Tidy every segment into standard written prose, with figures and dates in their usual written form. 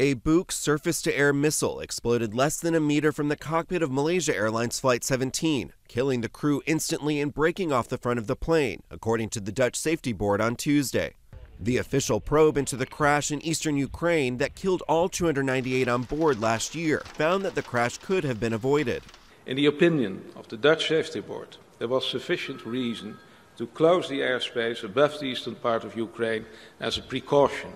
A Buk surface-to-air missile exploded less than a meter from the cockpit of Malaysia Airlines Flight 17, killing the crew instantly and breaking off the front of the plane, according to the Dutch Safety Board on Tuesday. The official probe into the crash in eastern Ukraine that killed all 298 on board last year found that the crash could have been avoided. In the opinion of the Dutch Safety Board, there was sufficient reason to close the airspace above the eastern part of Ukraine as a precaution.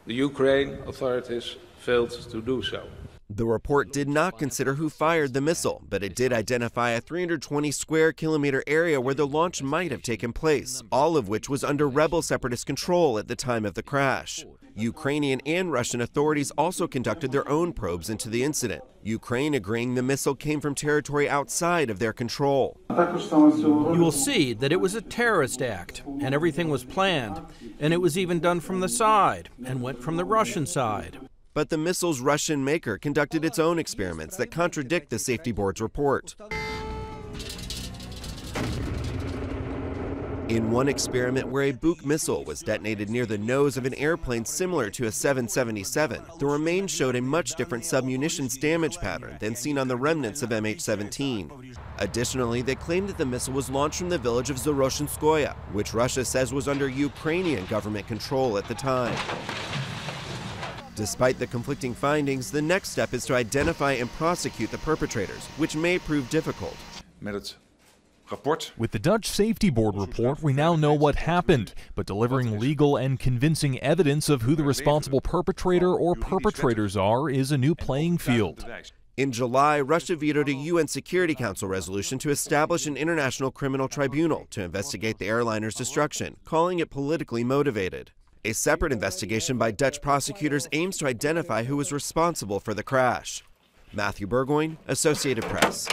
The Ukraine authorities failed to do so. The report did not consider who fired the missile, but it did identify a 320 square kilometer area where the launch might have taken place, all of which was under rebel separatist control at the time of the crash. Ukrainian and Russian authorities also conducted their own probes into the incident, Ukraine agreeing the missile came from territory outside of their control. You will see that it was a terrorist act, and everything was planned, and it was even done from the side, and went from the Russian side. But the missile's Russian maker conducted its own experiments that contradict the Safety Board's report. In one experiment where a Buk missile was detonated near the nose of an airplane similar to a 777, the remains showed a much different submunitions damage pattern than seen on the remnants of MH17. Additionally, they claimed that the missile was launched from the village of Zaroshenskoye, which Russia says was under Ukrainian government control at the time. Despite the conflicting findings, the next step is to identify and prosecute the perpetrators, which may prove difficult. With the Dutch Safety Board report, we now know what happened, but delivering legal and convincing evidence of who the responsible perpetrator or perpetrators are is a new playing field. In July, Russia vetoed a UN Security Council resolution to establish an international criminal tribunal to investigate the airliner's destruction, calling it politically motivated. A separate investigation by Dutch prosecutors aims to identify who was responsible for the crash. Matthew Burgoyne, Associated Press.